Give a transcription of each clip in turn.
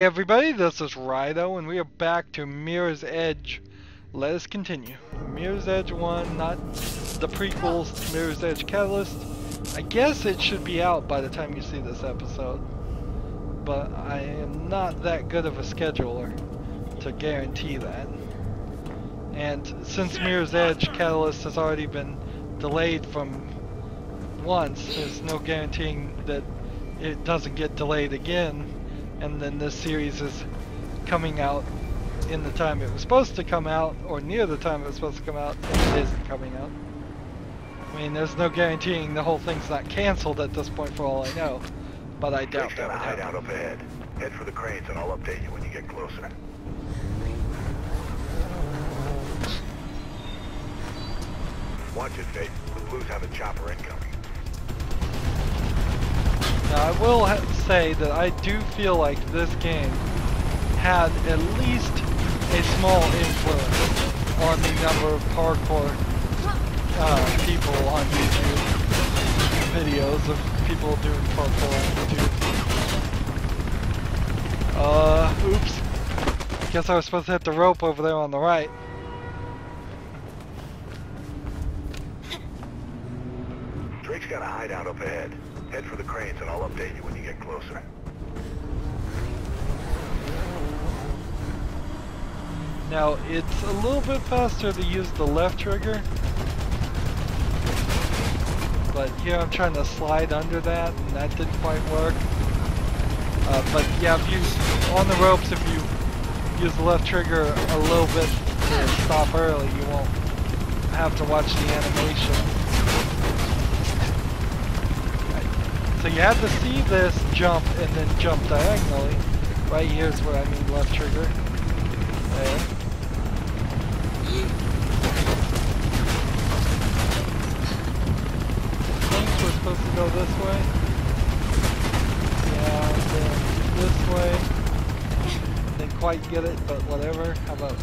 Hey everybody, this is Rydo, and we are back to Mirror's Edge. Let us continue. Mirror's Edge 1, not the prequels to Mirror's Edge Catalyst. I guess it should be out by the time you see this episode, but I am not that good of a scheduler to guarantee that. And since Mirror's Edge Catalyst has already been delayed from once, there's no guaranteeing that it doesn't get delayed again. And then this series is coming out in the time it was supposed to come out, or near the time it was supposed to come out, and it isn't coming out. I mean, there's no guaranteeing the whole thing's not cancelled at this point for all I know, but I doubt that would happen. Hideout up ahead. Head for the cranes and I'll update you when you get closer. Watch it, Faith. The Blues have a chopper incoming. Now, I will say that I do feel like this game had at least a small influence on the number of parkour people on YouTube, videos of people doing parkour on YouTube. Oops. Guess I was supposed to hit the rope over there on the right. Drake's got a hideout up ahead. Head for the cranes and I'll update you when you get closer. Now, it's a little bit faster to use the left trigger, but here I'm trying to slide under that, and that didn't quite work. But yeah, if you, on the ropes, if you use the left trigger a little bit to stop early, you won't have to watch the animation. So you have to see this jump and then jump diagonally. Right here's where I mean left trigger. There. I think we're supposed to go this way. Yeah, and then this way. Didn't quite get it, but whatever. How about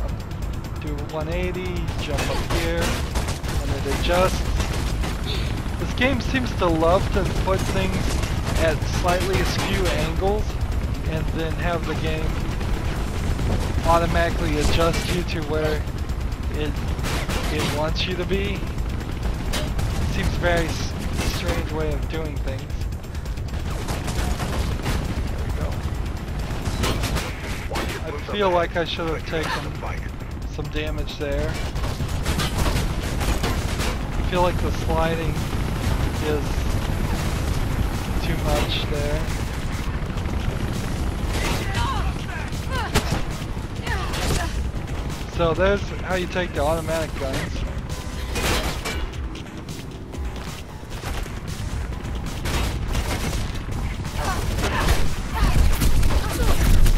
do 180, jump up here, and it adjusts. This game seems to love to put things at slightly askew angles and then have the game automatically adjust you to where it wants you to be. It seems a very strange way of doing things. There we go. I feel like I should have taken some damage there. I feel like the sliding is too much there. So there's how you take the automatic guns.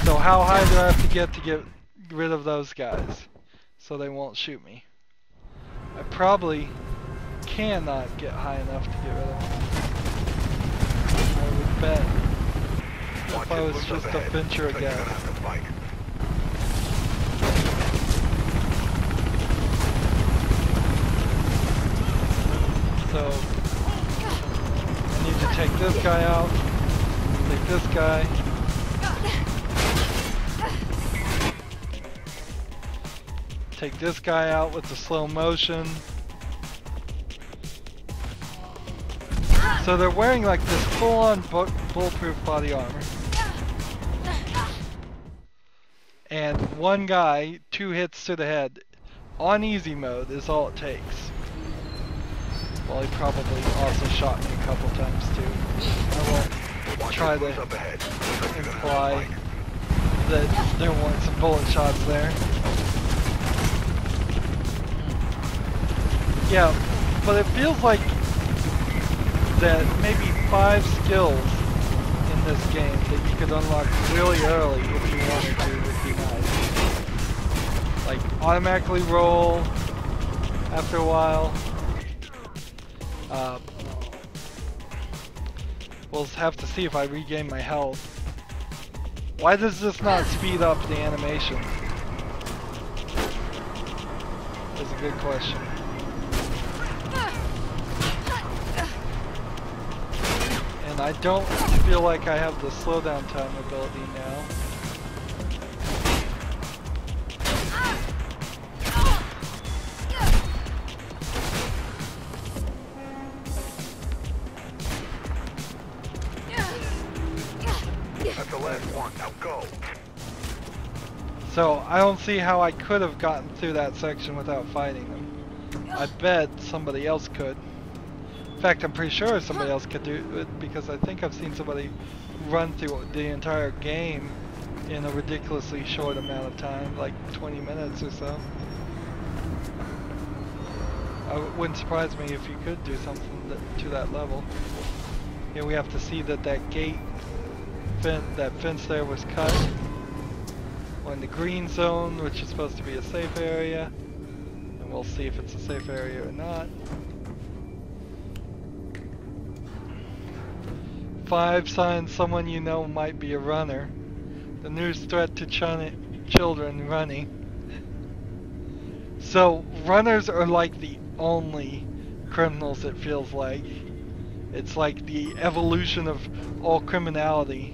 So how high do I have to get rid of those guys so they won't shoot me? I probably cannot get high enough to get rid of them. I would bet if I was just a venture a guess. So I need to take this guy out, take this guy. Take this guy out with the slow motion. So they're wearing like this full-on bulletproof body armor. And one guy, 2 hits to the head, on easy mode is all it takes. Well, he probably also shot me a couple times too. I won't try to imply that there weren't some bullet shots there. Yeah, but it feels like that maybe 5 skills in this game that you could unlock really early if you wanted to would be nice. Like automatically roll after a while. We'll have to see if I regain my health. Why does this not speed up the animation? That's a good question. And I don't feel like I have the slowdown time ability now. Go. So I don't see how I could have gotten through that section without fighting them. I bet somebody else could. In fact, I'm pretty sure somebody else could do it because I think I've seen somebody run through the entire game in a ridiculously short amount of time, like 20 minutes or so. It wouldn't surprise me if you could do something to that level. Here we have to see that that gate, that fence there was cut. We're in the green zone, which is supposed to be a safe area. And we'll see if it's a safe area or not. 5 signs someone you know might be a runner. The news threat to children running. So runners are like the only criminals, it feels like. It's like the evolution of all criminality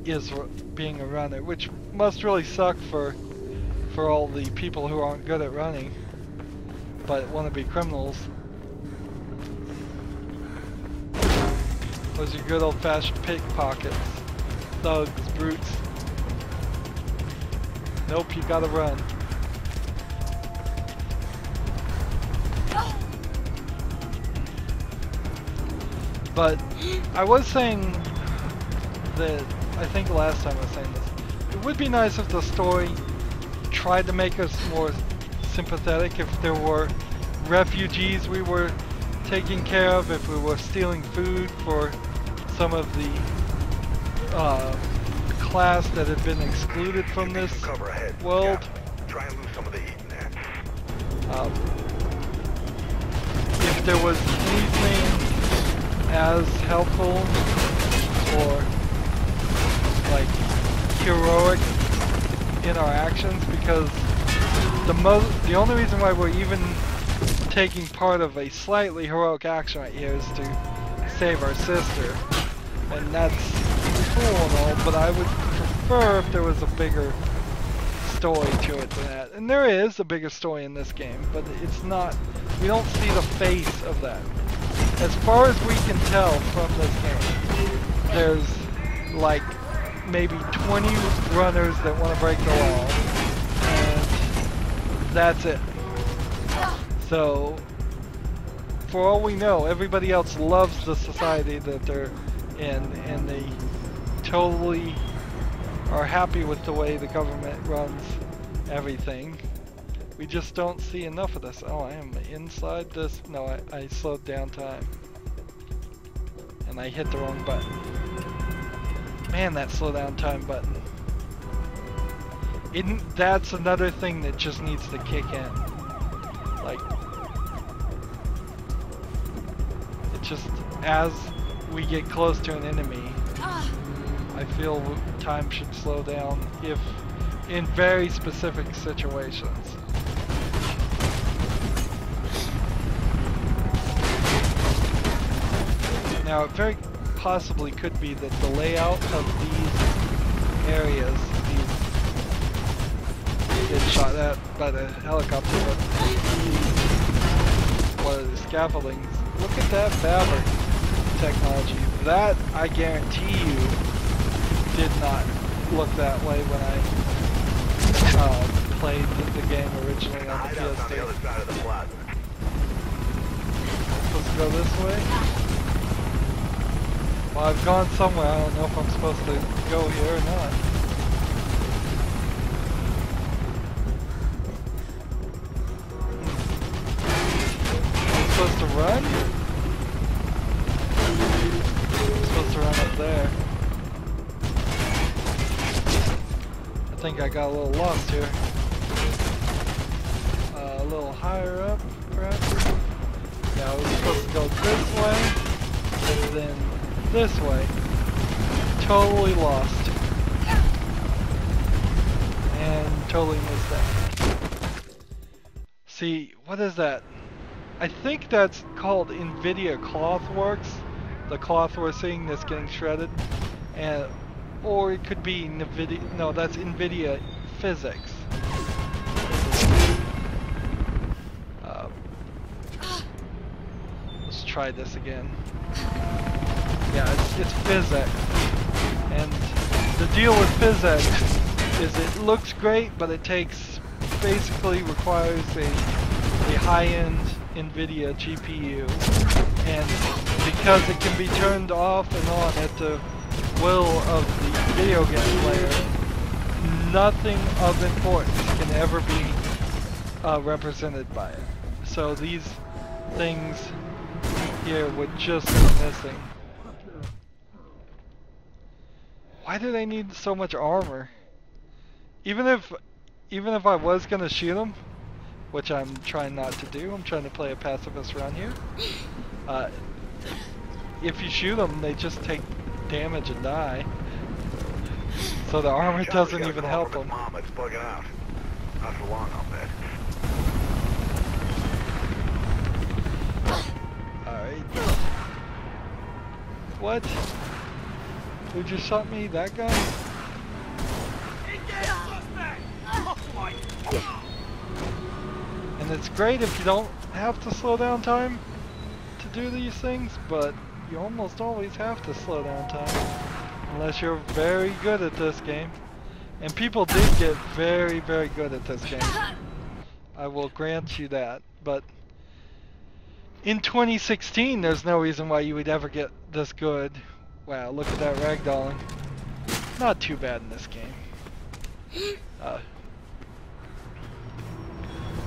is being a runner, which must really suck for all the people who aren't good at running but want to be criminals. Those are good old-fashioned pickpockets, thugs, brutes. Nope, you gotta run. But I was saying that, I think last time I was saying this, it would be nice if the story tried to make us more sympathetic, if there were refugees we were taking care of, if we were stealing food for some of the class that had been excluded from this world. Try and lose some of the heat in there. If there was anything as helpful or like heroic in our actions, because the only reason why we're even taking part of a slightly heroic action right here is to save our sister, and that's cool and all, but I would prefer if there was a bigger story to it than that. And there is a bigger story in this game, but it's not, we don't see the face of that. As far as we can tell from this game, there's like maybe 20 runners that want to break the law, and that's it. So, for all we know, everybody else loves the society that they're in, and they totally are happy with the way the government runs everything. We just don't see enough of this. Oh, I am inside this. No, I slowed down time. And I hit the wrong button. Man, that slow down time button. That's another thing that just needs to kick in. Like, it just, as we get close to an enemy, I feel time should slow down if in very specific situations. Now, it very possibly could be that the layout of these areas, these get shot at by the helicopter, but what are the scaffoldings? Look at that fabric technology. That, I guarantee you, did not look that way when I played the game originally on the PS2. Supposed to go this way? Well, I've gone somewhere. I don't know if I'm supposed to go here or not. I'm supposed to run? I'm supposed to run up there. I think I got a little lost here. A little higher up, perhaps? Yeah, I was supposed to go this way, and then this way. Totally lost. And totally missed that. See, what is that? I think that's called NVIDIA Clothworks. The cloth we're seeing that's getting shredded. And or it could be NVIDIA, no, that's NVIDIA Physics. Let's try this again. Yeah, it's physics. And the deal with PhysX is it looks great, but it basically requires a high-end NVIDIA GPU, and because it can be turned off and on at the will of the video game player, nothing of importance can ever be represented by it. So these things here would just be missing. Why do they need so much armor? Even if I was gonna shoot them, which I'm trying not to do, I'm trying to play a pacifist around here. If you shoot them, they just take damage and die. So the armor doesn't even help them. It's bugging out. Not for long, I'll bet. Alright. What? Who just shot me? That guy? And it's great if you don't have to slow down time to do these things, but you almost always have to slow down time. Unless you're very good at this game. And people did get very, very good at this game. I will grant you that. But in 2016, there's no reason why you would ever get this good. Wow, look at that ragdolling. Not too bad in this game.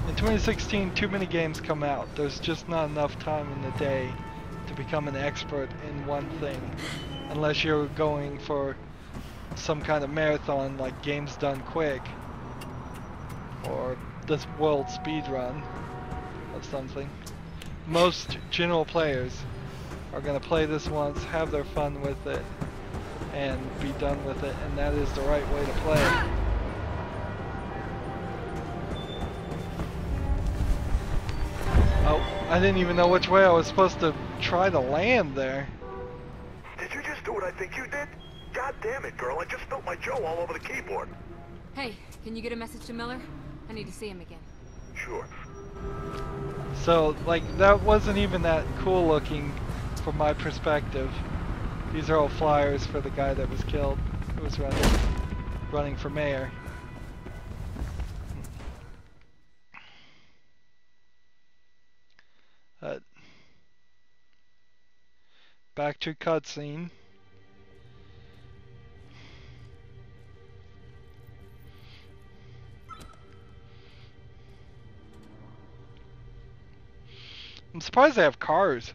In 2016, too many games come out. There's just not enough time in the day to become an expert in one thing. Unless you're going for some kind of marathon like Games Done Quick. Or this world speed run of something. Most general players are going to play this once, have their fun with it, and be done with it, and that is the right way to play. Oh, I didn't even know which way I was supposed to try to land there. Did you just do what I think you did? God damn it, girl, I just spilled my Joe all over the keyboard. Hey, can you get a message to Miller? I need to see him again. Sure. So, like, that wasn't even that cool looking from my perspective. These are all flyers for the guy that was killed, who was running for mayor. Back to cutscene. I'm surprised they have cars.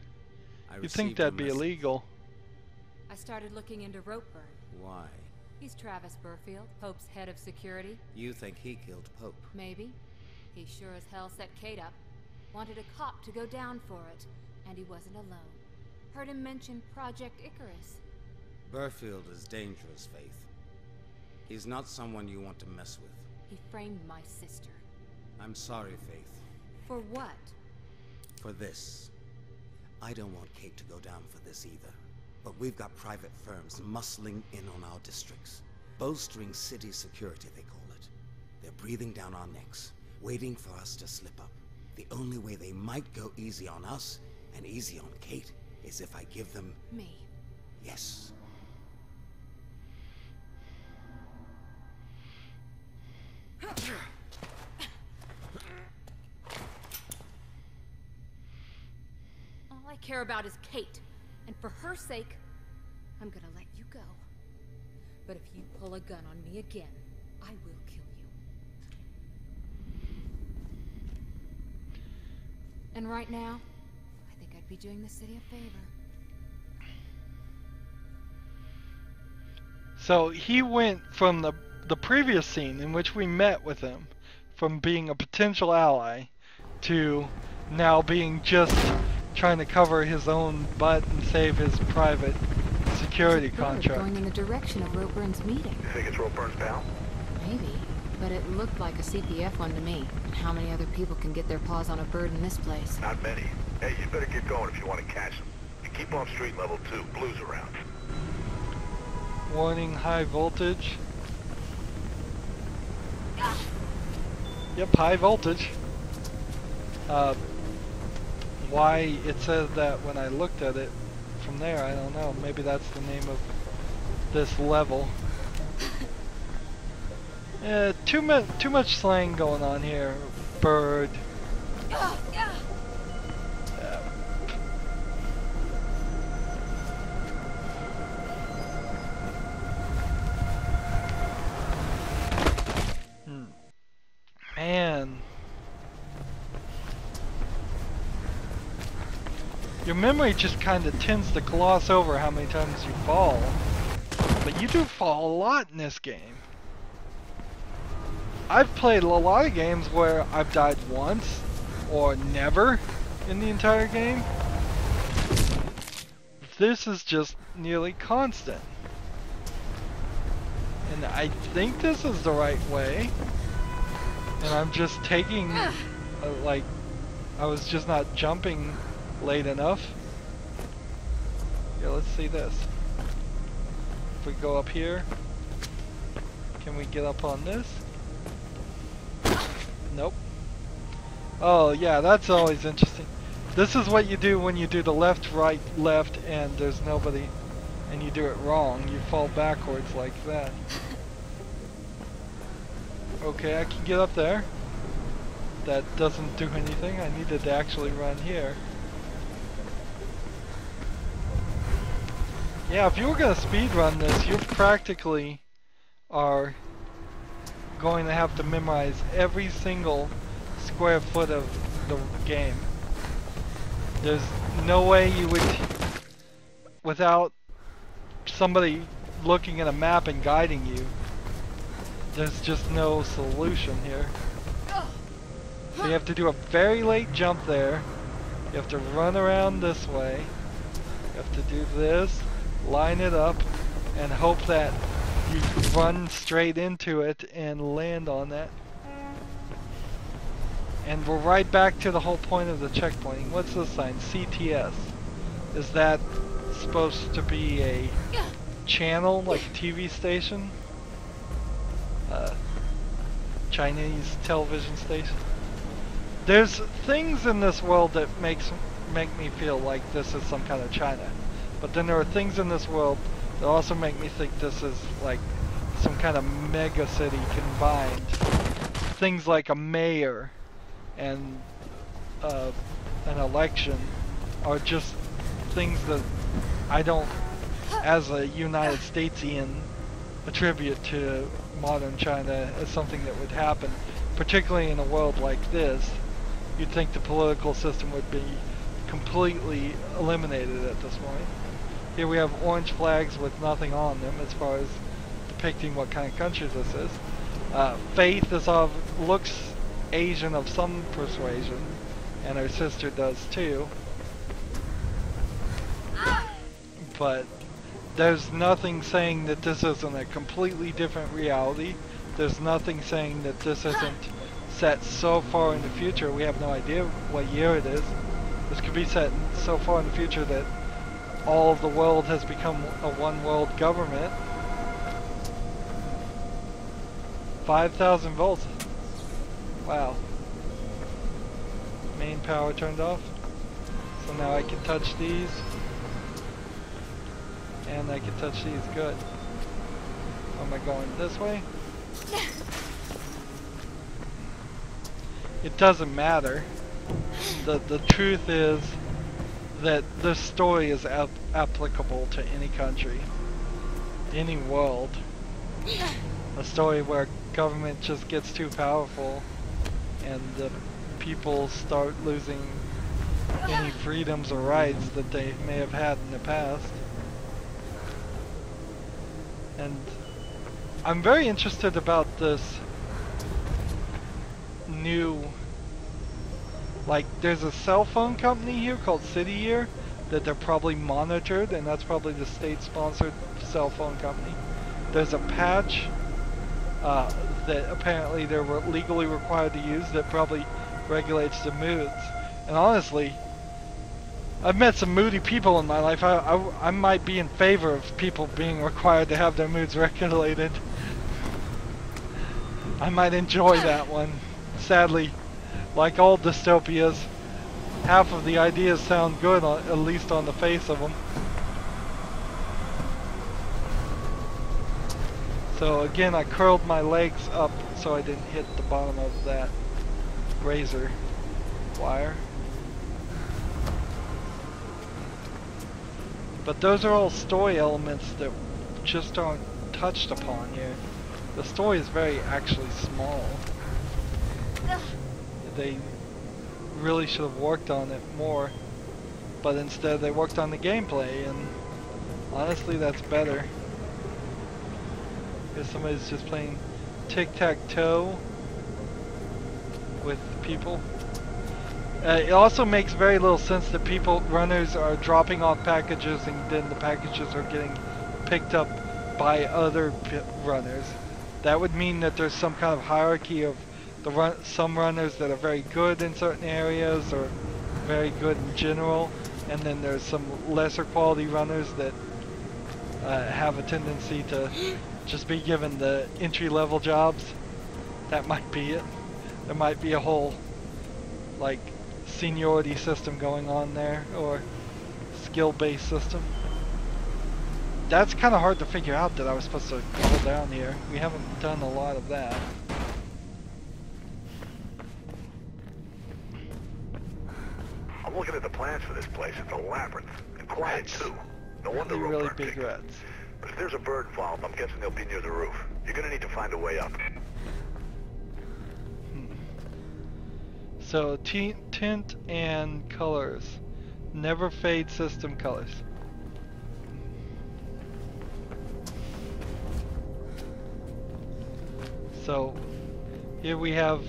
You'd think that'd be illegal. I started looking into Ropeburn. Why? He's Travis Burfield, Pope's head of security. You think he killed Pope? Maybe. He sure as hell set Kate up. Wanted a cop to go down for it, and he wasn't alone. Heard him mention Project Icarus. Burfield is dangerous, Faith. He's not someone you want to mess with. He framed my sister. I'm sorry, Faith. For what? For this. I don't want Kate to go down for this either. But we've got private firms muscling in on our districts. Bolstering city security, they call it. They're breathing down our necks, waiting for us to slip up. The only way they might go easy on us, and easy on Kate, is if I give them... me. Yes. All I care about is Kate. And for her sake, I'm gonna let you go. But if you pull a gun on me again, I will kill you. And right now, I think I'd be doing the city a favor. So he went from the previous scene in which we met with him, from being a potential ally, to now being just trying to cover his own butt and save his private security contract. Going in the direction of Roburn's meeting. You think it's Roburn's pal? Maybe, but it looked like a CPF one to me. How many other people can get their paws on a bird in this place? Not many. Hey, you better get going if you want to catch them. You keep on street level 2. Blue's around. Warning, high voltage. Yep, high voltage. Why it says that when I looked at it from there, I don't know. Maybe that's the name of this level. Too much slang going on here. Bird. Man. Your memory just kind of tends to gloss over how many times you fall. But you do fall a lot in this game. I've played a lot of games where I've died once or never in the entire game. This is just nearly constant. And I think this is the right way. And I'm just taking, like, I was just not jumping late enough. Yeah, let's see this. If we go up here, can we get up on this? Nope. Oh yeah, that's always interesting. This is what you do when you do the left, right, left, and there's nobody, and you do it wrong. You fall backwards like that. Okay, I can get up there. That doesn't do anything. I needed to actually run here. Yeah, if you were going to speedrun this, you practically are going to have to memorize every single square foot of the game. There's no way you would, without somebody looking at a map and guiding you, there's just no solution here. So you have to do a very late jump there. You have to run around this way. You have to do this, line it up, and hope that you run straight into it and land on that. And we're right back to the whole point of the checkpointing. What's this sign? CTS. Is that supposed to be a channel, like a TV station? Chinese television station? There's things in this world that make me feel like this is some kind of China. But then there are things in this world that also make me think this is like some kind of mega city combined. Things like a mayor and an election are just things that I don't, as a United Statesian, attribute to modern China as something that would happen, particularly in a world like this. You'd think the political system would be completely eliminated at this point. Here we have orange flags with nothing on them as far as depicting what kind of country this is. Faith is looks Asian of some persuasion, and her sister does too. But there's nothing saying that this isn't a completely different reality. There's nothing saying that this isn't set so far in the future. We have no idea what year it is. This could be set so far in the future that all of the world has become a one world government. 5,000 volts. Wow. Main power turned off. So now I can touch these. And I can touch these. Good. Am I going this way? It doesn't matter. The truth is that this story is applicable to any country, any world. A story where government just gets too powerful and the people start losing any freedoms or rights that they may have had in the past. And I'm very interested about this new, like, there's a cell phone company here called City Year that they're probably monitored, and that's probably the state-sponsored cell phone company. There's a patch that apparently they're legally required to use that probably regulates the moods. And honestly, I've met some moody people in my life. I might be in favor of people being required to have their moods regulated. I might enjoy that one. Sadly, like all dystopias, half of the ideas sound good, at least on the face of them. So again, I curled my legs up so I didn't hit the bottom of that razor wire. But those are all story elements that just aren't touched upon here. The story is very actually small. They really should have worked on it more, but instead they worked on the gameplay, and honestly that's better. If somebody's just playing tic-tac-toe with people. It also makes very little sense that runners are dropping off packages and then the packages are getting picked up by other runners. That would mean that there's some kind of hierarchy of some runners that are very good in certain areas or very good in general, and then there's some lesser quality runners that have a tendency to just be given the entry-level jobs. That might be it. There might be a whole like seniority system going on there, or skill-based system. That's kind of hard to figure out that I was supposed to go down here. We haven't done a lot of that. I'm looking at the plans for this place. It's a labyrinth. And quiet too. No wonder really big rats. But if there's a bird involved, I'm guessing they'll be near the roof. You're gonna need to find a way up. So tint and colors. Never fade system colors. So here we have,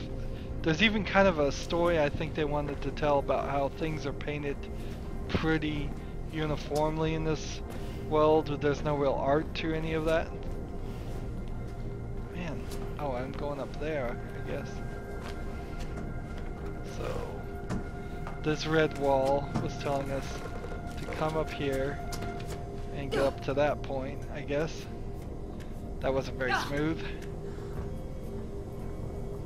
there's even kind of a story I think they wanted to tell about how things are painted pretty uniformly in this world, but there's no real art to any of that. Man, oh, I'm going up there, I guess. So this red wall was telling us to come up here and get up to that point, I guess. That wasn't very smooth.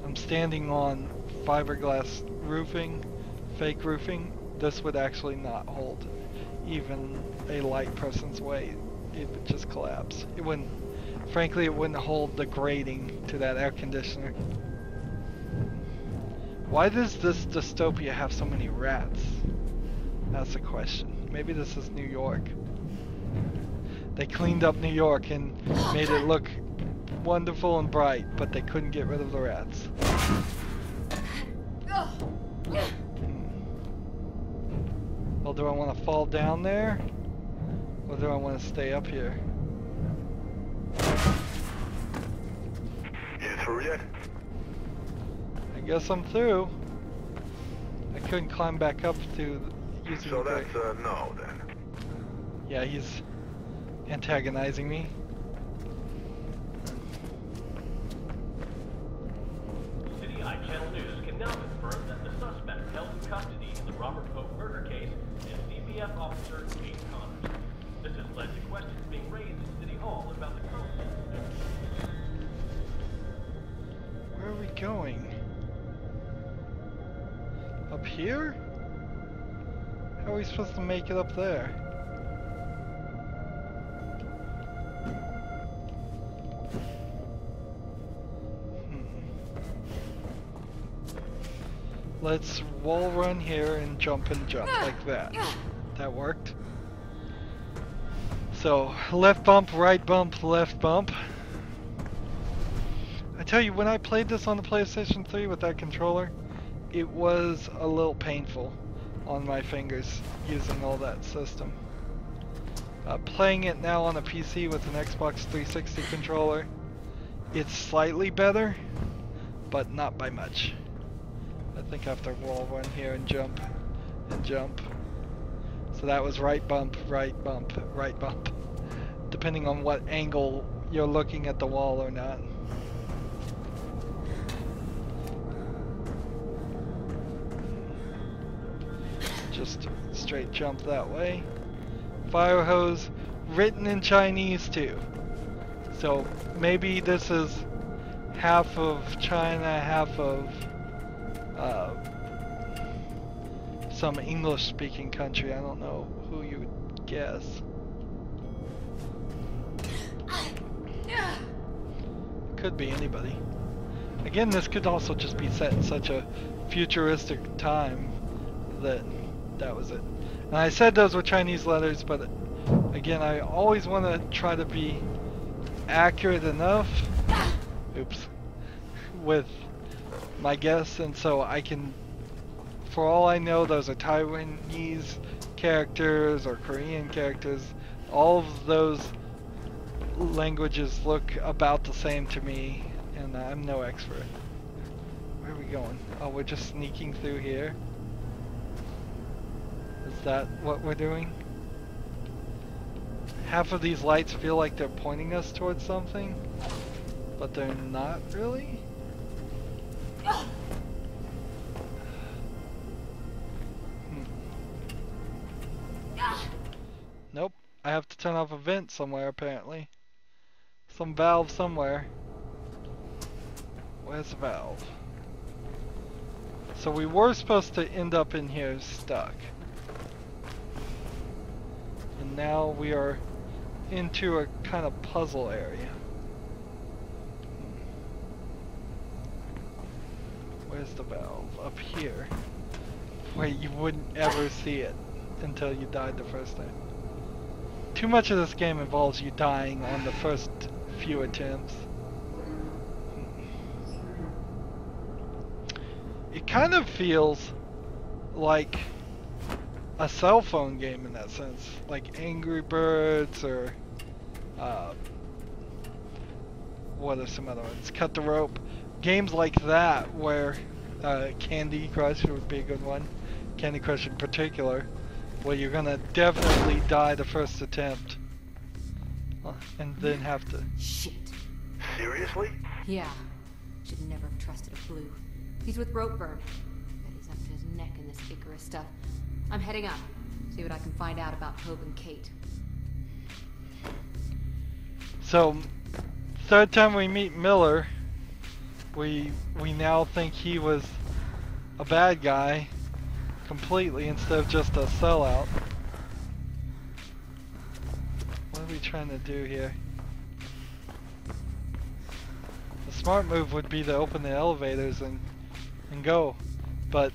I'm standing on fiberglass roofing, fake roofing. This would actually not hold even a light person's weight. It would just collapse. It wouldn't, frankly, it wouldn't hold the grating to that air conditioner. Why does this dystopia have so many rats? That's the question. Maybe this is New York. They cleaned up New York and made it look wonderful and bright, but they couldn't get rid of the rats. Well, do I want to fall down there? Or do I want to stay up here? You through yet? I guess I'm through. I couldn't climb back up to using So the that's no then. Yeah, he's antagonizing me. City iChannel News can now confirm that the suspect held in custody in the Robert Pope murder case is DPF officer Kate Connors. This has led to questions being raised at City Hall about the code. Where are we going? Up here? How are we supposed to make it up there? Let's wall run here and jump like that. That worked. So, left bump, right bump, left bump. I tell you, when I played this on the PlayStation 3 with that controller, it was a little painful on my fingers using all that system. Playing it now on a PC with an Xbox 360 controller, it's slightly better, but not by much. I think I have to wall run here and jump, and jump. So that was right bump, right bump, right bump. Depending on what angle you're looking at the wall or not. Just straight jump that way. Fire hose, written in Chinese too. So maybe this is half of China, half of some English-speaking country. I don't know who you would guess. Could be anybody. Again, this could also just be set in such a futuristic time that was it. And I said those were Chinese letters, but again, I always want to try to be accurate enough, oops, with my guess, and so I can, for all I know, those are Taiwanese characters or Korean characters. All of those languages look about the same to me, and I'm no expert. Where are we going? Oh, we're just sneaking through here. Is that what we're doing? Half of these lights feel like they're pointing us towards something, but they're not really. Nope, I have to turn off a vent somewhere apparently. Some valve somewhere. Where's the valve? So we were supposed to end up in here stuck. And now we are into a kind of puzzle area. Where's the valve? Up here. Where you wouldn't ever see it until you died the first time. Too much of this game involves you dying on the first few attempts. It kind of feels like a cell phone game in that sense, like Angry Birds or what are some other ones? Cut the Rope. Games like that where Candy Crush would be a good one. Candy Crush in particular, where you're gonna definitely die the first attempt and then have to... Shit. Seriously? Yeah. Should never have trusted a blue. He's with Ropeburn. Bet he's up to his neck in this Icarus stuff. I'm heading up. See what I can find out about Hope and Kate. So, third time we meet Miller, we now think he was a bad guy completely instead of just a sellout. What are we trying to do here? The smart move would be to open the elevators and go, but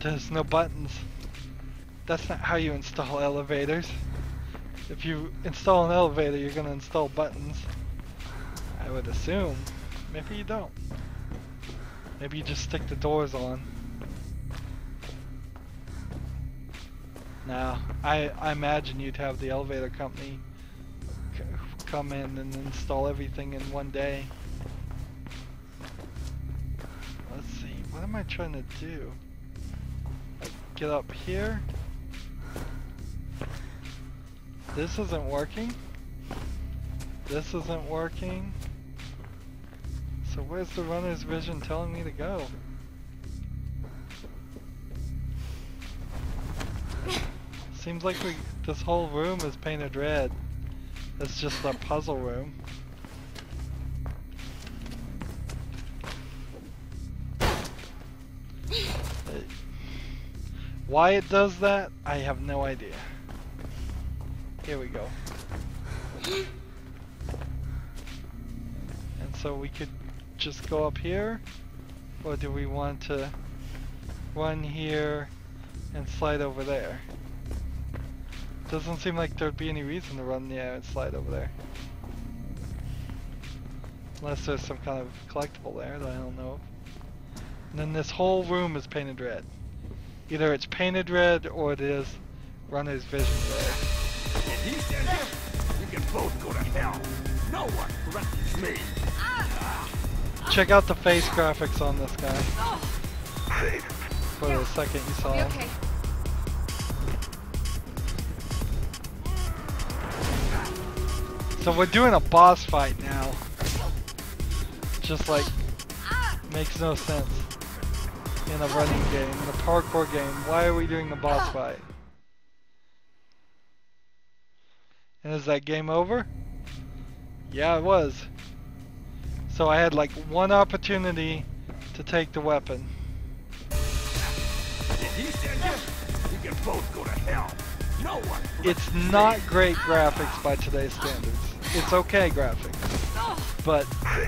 there's no buttons. That's not how you install elevators. If you install an elevator, you're gonna install buttons, I would assume. Maybe you don't. Maybe you just stick the doors on. No, I imagine you'd have the elevator company come in and install everything in one day. Let's see, what am I trying to do? Like, get up here? This isn't working. This isn't working. So where's the runner's vision telling me to go? Seems like this whole room is painted red. It's just a puzzle room. Why it does that, I have no idea. Here we go. And so we could just go up here, or do we want to run here and slide over there? Doesn't seem like there'd be any reason to run there and slide over there. Unless there's some kind of collectible there that I don't know of. And then this whole room is painted red. Either it's painted red or it is runner's vision red. If he said it, we can both go to hell. No one threatens me. Check out the face graphics on this guy. Fate. For the second you saw him. Okay. So we're doing a boss fight now. Just like, makes no sense in a running game, in a parkour game. Why are we doing a boss fight? And is that game over? Yeah, it was. So I had like one opportunity to take the weapon. If he said it, we can both go to hell. No one. It's not great graphics by today's standards. It's okay graphics. but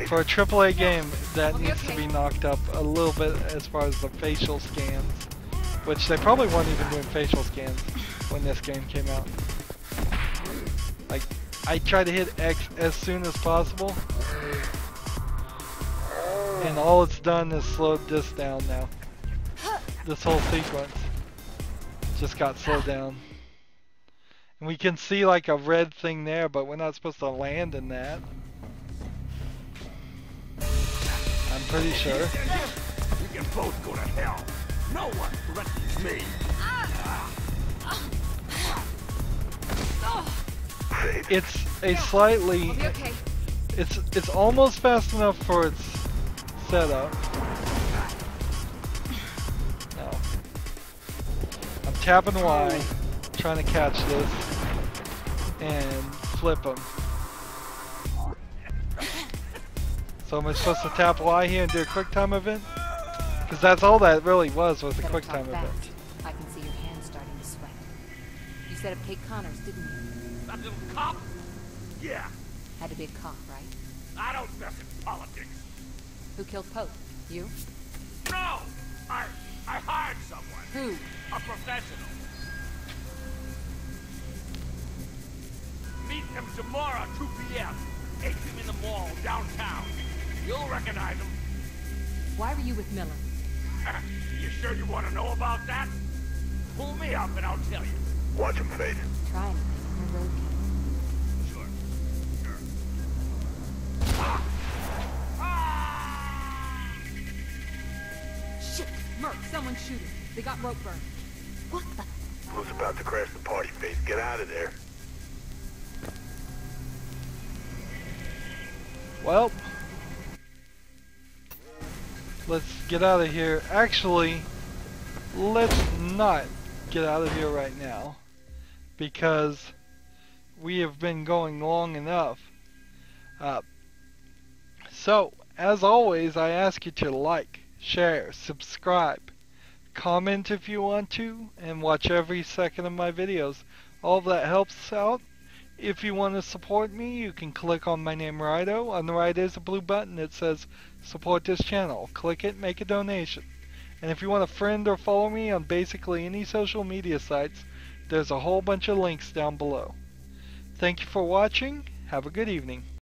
for a AAA game, that I'll be needs to okay. be knocked up a little bit as far as the facial scans, which they probably weren't even doing facial scans when this game came out. Like, I try to hit X as soon as possible, and all it's done is slowed this down now. This whole sequence just got slowed down. And we can see like a red thing there, but we're not supposed to land in that. I'm pretty sure. We can both go to hell. No one threatens me. It's a slightly... I'll be okay. It's almost fast enough for its setup. No. I'm tapping Y, trying to catch this, and flip them. So am I supposed to tap Y here and do a quick time event? Because that's all that really was a Better quick talk time event. fast. I can see your hands starting to sweat. You set up Kate Connors, didn't you? That little cop? Yeah. Had to be a cop, right? I don't mess in politics. Who killed Pope? You? No! I hired someone. Who? A professional. Meet him tomorrow, 2 p.m. Take him in the mall downtown. You'll recognize him. Why were you with Miller? You sure you want to know about that? Pull me up and I'll tell you. Watch him, Faith. Trying to make her roadkill. Sure. Shit! Merc, someone's shooting. They got rope burn. What the? Who's about to crash the party, Faith? Get out of there. Well, let's get out of here. Actually, let's not get out of here right now, because we have been going long enough. So, as always, I ask you to like, share, subscribe, comment if you want to, and watch every second of my videos. All of that helps out. If you want to support me, you can click on my name, Rydo. On the right is a blue button that says support this channel. Click it, make a donation. And if you want to friend or follow me on basically any social media sites, there's a whole bunch of links down below. Thank you for watching. Have a good evening.